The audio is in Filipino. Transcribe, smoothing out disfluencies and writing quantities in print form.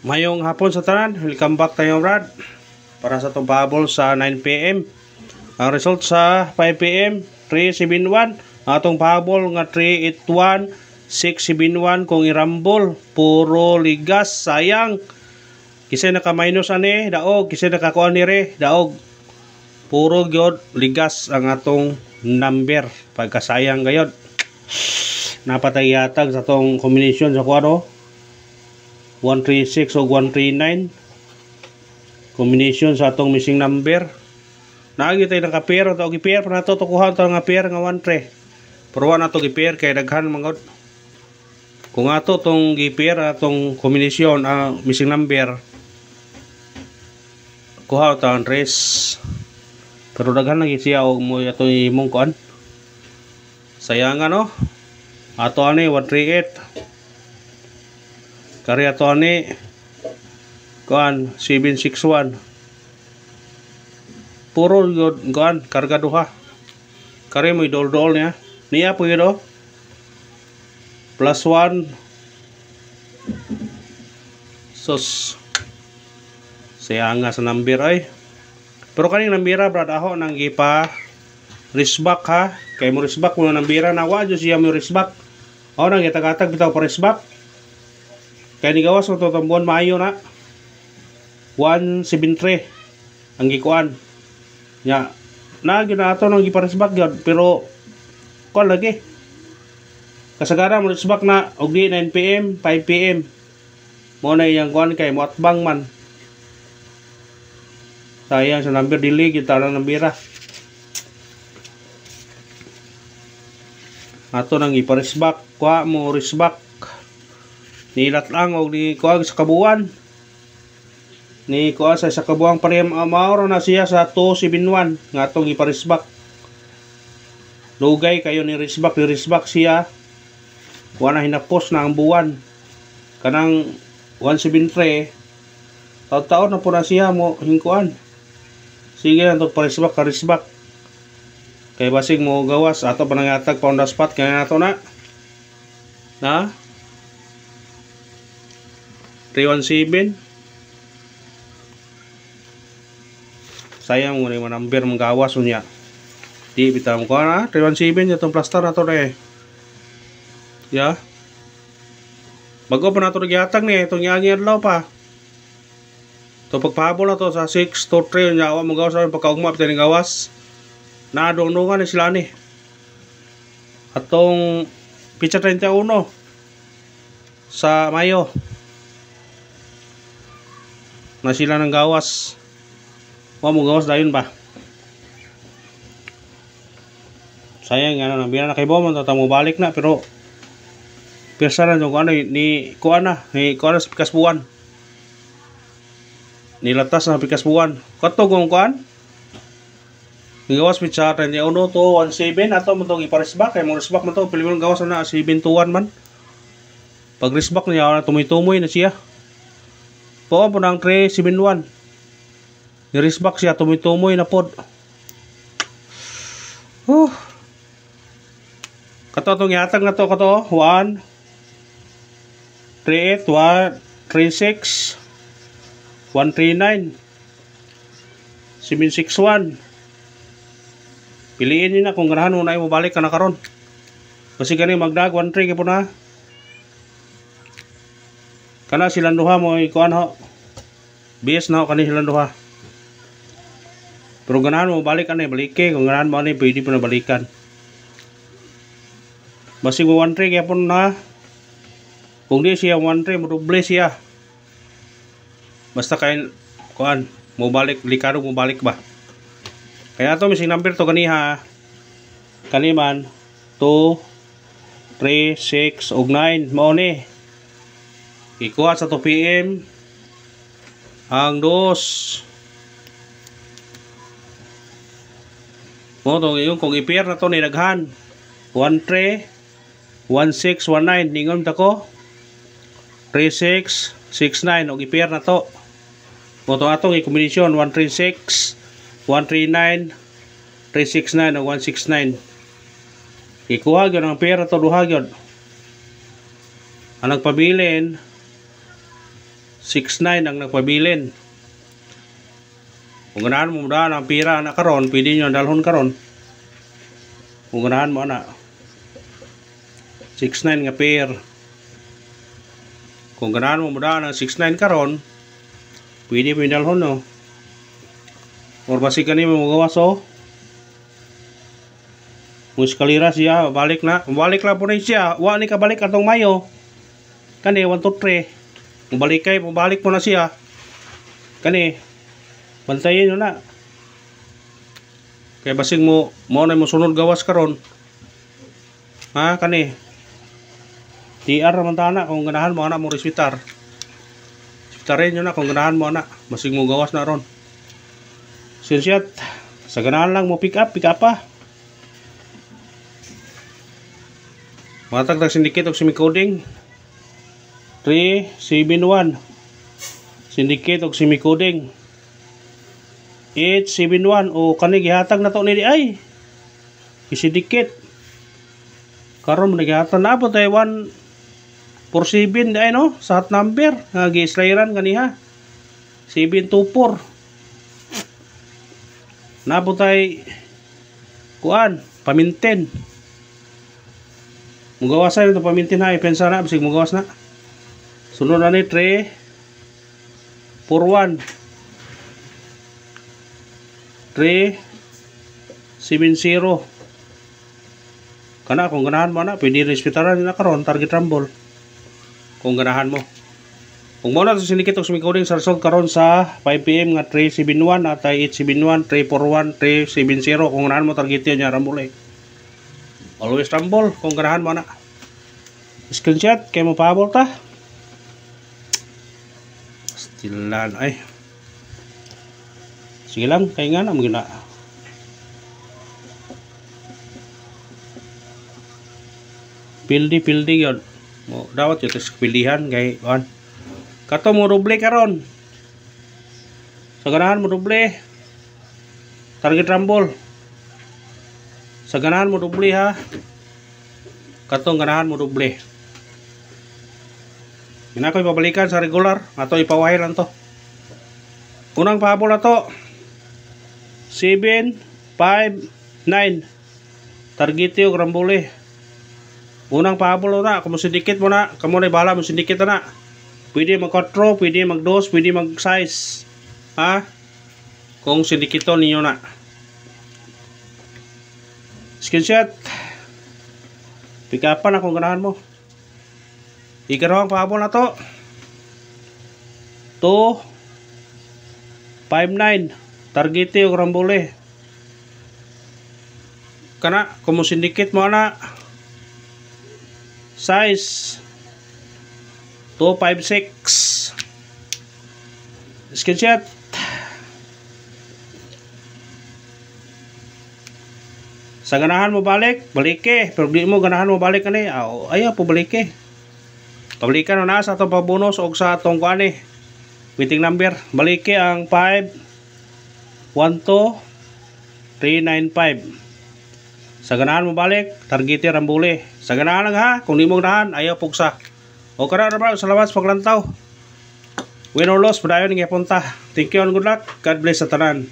Mayong hapon sa tanan, welcome back tayo Brad para sa itong pahabol sa 9pm. Ang result sa 5pm 371, ang atong pahabol nga 381 671 kung irambol puro ligas, sayang kisay naka minus ani daog, kisay nakakuha ni re daog, puro gyud ligas ang atong number, pagkasayang gayod. Napatay yatag sa atong combination sa kuwaro 136 o 139 combination sa atong missing number. Naagi tayo ng ka-pair o gi-pair pa nato tukuhan to nga pair nga 1-3. Pero na to gi-pair kay daghan mangod. Kung ato tong gi-pair atong combination ang missing number kuha ta ang 3. Pero daghan lagi siya og mo ato imong kuan. Sayangan no. Ato ani 138. Kari ato ani kuan 761. Puro yun kuan karga duha. Kari mo idol-dol niya. Niya po yun +1 sus sayanga sa number ay. Pero kaning nambira brad aho nang gipa risback ha. Kay mo risback mo nambira na wa jud siya mo risback. Aho nang gitag-atag bitaw pa risback. Kaya ni gawas ng tutambuan maayo na 173 ang gikuan nya na ginato nang giparisbak gyud pero kon lagi kasagara mo risbak na og di 9pm 5pm mo na iyang kuan kay mo atbang man sayang sa number dili kita lang nambira ato nang giparisbak kuha mo risbak nilat lang og ni kuha sa kabuan ni kuha sa kabuang pareham maoro na siya sa 271 nga atong iparisbak lugay kayo ni risbak siya kuha na hinapos na ang buwan kanang 173 taon na po na siya mo hingkuan sige na itong parisbak karisbak kay basig mo gawas ato panangatag pa on the spot kaya nato na 317 sayang mo na yung number mong gawas unya di bitaw ko na 317 itong plaster na to na ya bago pa na to nagyatag ni itong yangi adlaw pa ito pagpahabol na to sa 6 to 3 unya awa mong gawas na pagkaugma pita ng gawas na dungdungan ni sila ni atong pitsa 31 sa Mayo na sila ng gawas wa mo gawas dayon ba sayang ano nabira na kay Bomon ta mo balik na pero pirsa na yung ano ni kuana sa pikas buwan nilatas na pikas buwan katugong kuan gawas pitsa 31 to 17 ato mo tong iparisbak kay mo risbak mo to pilibon gawas na 721 man pag risbak niya tumoy-tumoy na siya po po ng 371 nirisbak siya tumoy-tumoy na pod kato itong yatag na to kato 1 38 1 36 139 761 piliin nyo na kung ganahan mo na mo balik ka na karon kasi gani magdag 1-3 kaya po na kana silang duha mo ikuan ho base na ho kani silang duha pero ganahan mo balik ani balike kung ganahan mo ani pwede po na balikan basig mo 1-3 kaya po na kung di siya 1-3 mo doble siya basta kain kuan mo balik likado mo balik ba kaya ato missing number to ganiha kaniman 2 3 6 ug 9 mao ni ikuha sa 2pm ang 2 mo to yung kung i-pair na to ni daghan 1-3 1-6 1-9 ningon ta ko 3-6 6-9 og i-pair na to mo to atong i-combination 1-3-6 1-3-9 3-6-9 o 1-6-9 ikuha gyud ang pair na to duha gyud ang nagpabilin 6.9 ang nagpabilin. Kung ganahan mo daan ang pira na karon, pwede nyo dalhon karon. Kung ganahan mo na 6.9 nga pair. Kung ganahan mo daan ang 6.9 karon, pwede mo dalhon no. Or basi kanimo mo gawas oh. Muskalira siya, balik na. Balik lang po na siya. Wa ni kabalik atong Mayo. Kani 1 to 3. Balik po na siya. Kani bantayin nyo na. Kaya basing mo na mo sunod gawas karon. Ha kani. TR man ta na kung ganahan mo ana mo respetar. Respetarin nyo na kung ganahan mo ana. Basing mo gawas na ron. Screenshot. Sa ganahan lang mo pick up pa. Matagdag syndicate og semi-coding 371 syndicate og semi-coding 871 o kani gihatag na to ni ay syndicate karon nagihatag na po tayo 147 di ay no sa hot number nga gi-slayeran kaniha 724 na po tayo kuan paminten. Mugawas na ito pamintin ha, ipensa na, bisig mugawas na. Sunod na ni 3 41 370 kana kung ganahan mo na, pwede respetaran na karon target rumble. Kung ganahan mo. Kung mo na ito sinikit og semi-coding sa result karon sa 5 PM nga 371 at 871, 341, 370 kung ganahan mo target yun niya rumble eh. Always rumble kung ganahan mo na. Screenshot kay mo pahabol ta. Stilan ay. Sige lang kay nga na magina. Pildi yon. Mo dawat yo tes pilihan kay kuan. Kato mo doble karon. Sa ganahan mo doble. Target rumble. Sa ganahan mo doble ha. Katong ganahan mo doble. Ina ko ipabalikan sa regular. Ato ipawahay lang to. Unang pahabol na to. 7, 5, 9. Target yung rambole. Unang pahabol na. Kung sindikit mo na. Kamu na bahala mo sindikit na. Pwede mag-4, pwede mag-2, pwede mag-size. Ha? Kung sindikito ninyo na. Screenshot. Pick up na kung ganahan mo. Ikarawang pahabol na to. 2, 5, 9. Target yung rambole. Kana, kung sindikit mo na. Size. 2, 5, 6. Screenshot. Sa ganahan mo balik eh. Pero di mo ganahan mo balik ani. Ayaw po balik eh. Pabalikan na sa atong pabonus o sa atong kuan eh. Waiting number. Balik eh ang 5 12 395. Sa ganahan mo balik, target rambule. Sa ganahan lang ha. Kung di mo ganahan, ayaw pugsa. O karon na sa lawas paglantaw. Win or loss, padayon nga punta. Thank you and good luck. God bless sa tanan.